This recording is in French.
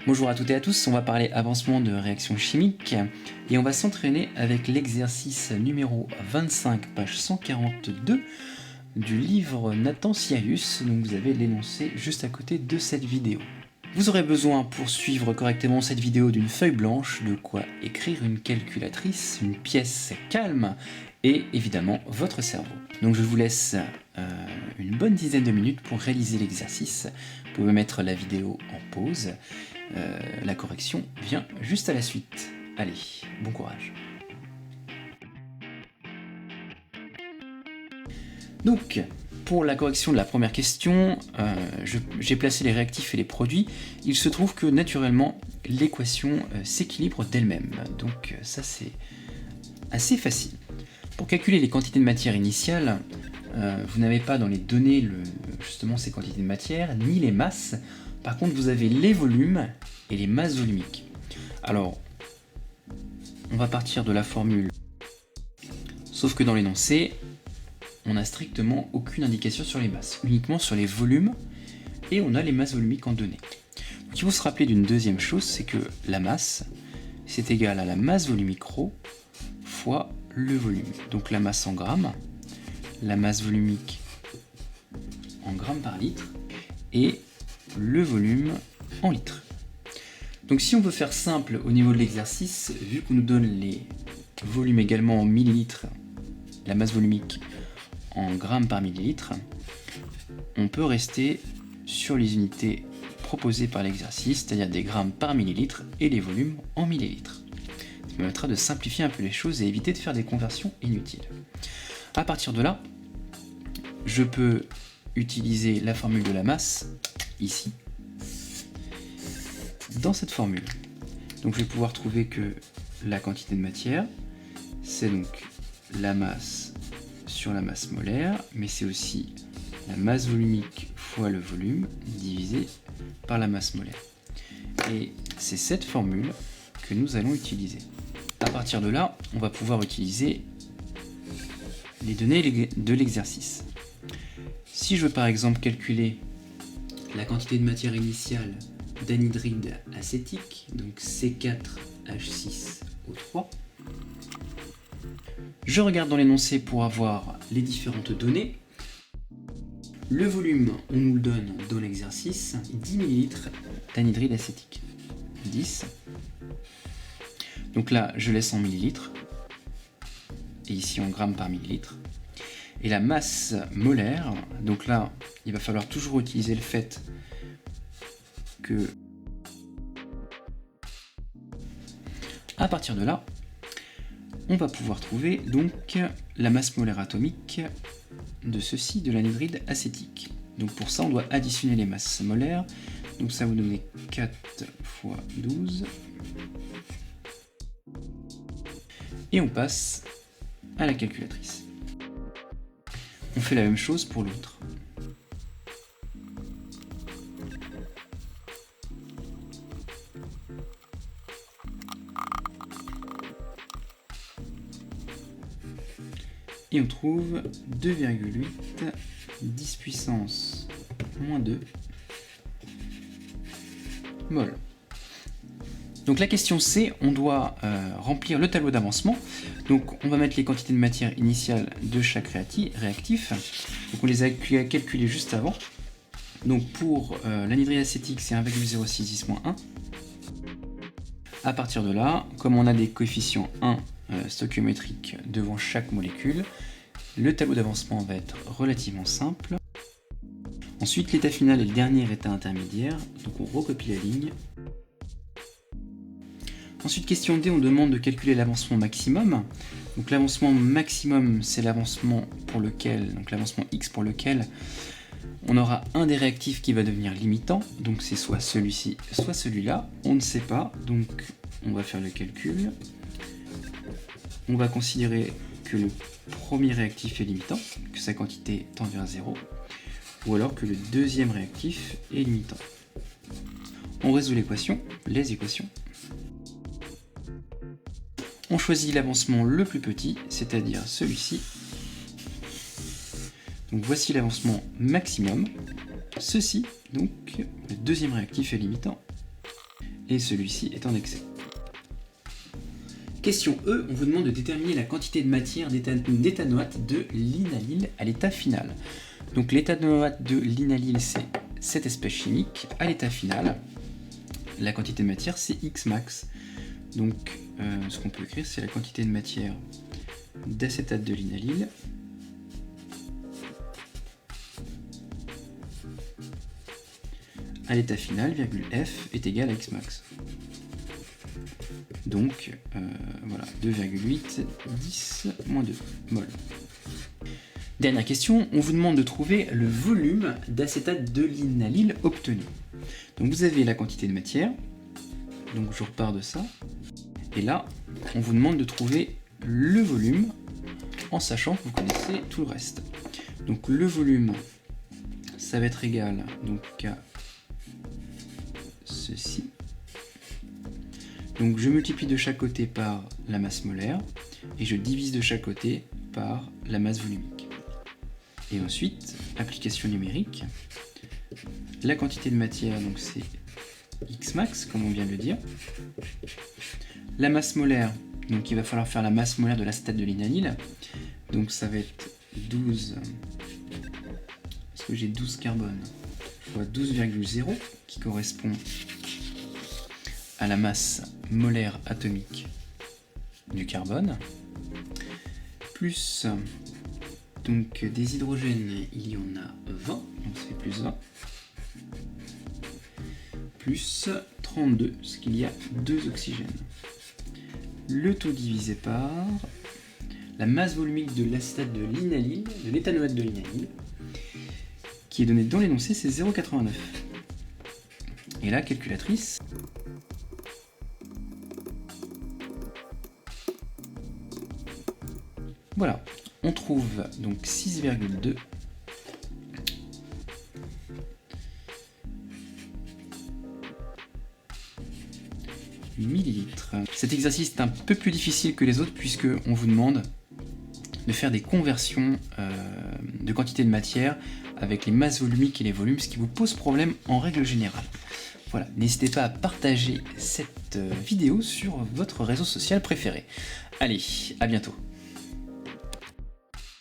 Bonjour à toutes et à tous, on va parler avancement de réactions chimiques et on va s'entraîner avec l'exercice numéro 25, page 142 du livre Nathan Siaeus, donc vous avez l'énoncé juste à côté de cette vidéo. Vous aurez besoin pour suivre correctement cette vidéo d'une feuille blanche, de quoi écrire une calculatrice, une pièce calme et évidemment votre cerveau. Donc je vous laisse une bonne dizaine de minutes pour réaliser l'exercice. Vous pouvez mettre la vidéo en pause. La correction vient juste à la suite. Allez, bon courage. Donc, pour la correction de la première question, j'ai placé les réactifs et les produits. Il se trouve que naturellement, l'équation s'équilibre d'elle-même. Donc ça c'est assez facile. Pour calculer les quantités de matière initiale, vous n'avez pas dans les données justement ces quantités de matière, ni les masses. Par contre, vous avez les volumes et les masses volumiques. Alors, on va partir de la formule. Sauf que dans l'énoncé, on n'a strictement aucune indication sur les masses, uniquement sur les volumes, et on a les masses volumiques en données. Donc, il faut se rappeler d'une deuxième chose, c'est que la masse, c'est égal à la masse volumique ρ fois le volume. Donc la masse en grammes, la masse volumique en grammes par litre, et le volume en litres. Donc si on veut faire simple au niveau de l'exercice, vu qu'on nous donne les volumes également en millilitres, la masse volumique en grammes par millilitre, on peut rester sur les unités proposées par l'exercice, c'est-à-dire des grammes par millilitre et les volumes en millilitres. Ça permettra de simplifier un peu les choses et éviter de faire des conversions inutiles. À partir de là, je peux utiliser la formule de la masse ici, dans cette formule. Donc je vais pouvoir trouver que la quantité de matière, c'est donc la masse sur la masse molaire, mais c'est aussi la masse volumique fois le volume divisé par la masse molaire. Et c'est cette formule que nous allons utiliser. À partir de là, on va pouvoir utiliser les données de l'exercice. Si je veux par exemple calculer la quantité de matière initiale d'anhydride acétique, donc C4H6O3, je regarde dans l'énoncé pour avoir les différentes données. Le volume, on nous le donne dans l'exercice, 10 ml d'anhydride acétique. 10. Donc là, je laisse en millilitres, et ici en grammes par millilitre. Et la masse molaire, donc là, il va falloir toujours utiliser le fait que, à partir de là, on va pouvoir trouver donc la masse molaire atomique de ceci, de l'anhydride acétique. Donc pour ça, on doit additionner les masses molaires. Donc ça va vous donner 4 fois 12. Et on passe à la calculatrice. On fait la même chose pour l'autre. Et on trouve 2,8 10 puissance moins 2 mol. Donc la question C, on doit remplir le tableau d'avancement. Donc on va mettre les quantités de matière initiale de chaque réactif. Donc on les a calculées juste avant. Donc pour l'anhydride acétique, c'est 1,066-1. À partir de là, comme on a des coefficients 1 stoichiométriques devant chaque molécule, le tableau d'avancement va être relativement simple. Ensuite, l'état final est le dernier état intermédiaire, donc on recopie la ligne. Ensuite, question D, on demande de calculer l'avancement maximum. Donc l'avancement maximum, c'est l'avancement pour lequel, donc l'avancement X pour lequel on aura un des réactifs qui va devenir limitant, donc c'est soit celui-ci, soit celui-là, on ne sait pas, donc on va faire le calcul. On va considérer que le premier réactif est limitant, que sa quantité tend vers 0, ou alors que le deuxième réactif est limitant. On résout les équations. On choisit l'avancement le plus petit, c'est-à-dire celui-ci. Donc voici l'avancement maximum. Ceci, donc, le deuxième réactif est limitant. et celui-ci est en excès. Question E, on vous demande de déterminer la quantité de matière d'éthanoate de linalyle à l'état final. Donc l'éthanoate de linalyle, c'est cette espèce chimique. À l'état final, la quantité de matière, c'est X max. Donc ce qu'on peut écrire, c'est la quantité de matière d'acétate de linalyle à l'état final, virgule F est égal à X max. Donc voilà, 2,8, 10, moins 2 mol. Dernière question, on vous demande de trouver le volume d'acétate de linalyle obtenu. Donc vous avez la quantité de matière, donc je repars de ça, et là, on vous demande de trouver le volume, en sachant que vous connaissez tout le reste. Donc le volume, ça va être égal donc, à ceci. Donc je multiplie de chaque côté par la masse molaire, et je divise de chaque côté par la masse volumique. Et ensuite, application numérique, la quantité de matière, donc c'est X max, comme on vient de le dire. La masse molaire, donc il va falloir faire la masse molaire de l'acétate de linalyle. Donc ça va être 12, parce que j'ai 12 carbone, fois 12,0, qui correspond à la masse molaire atomique du carbone, plus donc des hydrogènes, il y en a 20, donc ça fait plus 20, plus 32, parce qu'il y a 2 oxygènes. Le tout divisé par la masse volumique de l'acétate de linalyle, de l'éthanoate de linalyle, qui est donné dans l'énoncé, c'est 0,89. Et là, calculatrice. Voilà, on trouve donc 6,2 millilitres. Cet exercice est un peu plus difficile que les autres puisque on vous demande de faire des conversions de quantité de matière avec les masses volumiques et les volumes, ce qui vous pose problème en règle générale. Voilà, n'hésitez pas à partager cette vidéo sur votre réseau social préféré. Allez, à bientôt.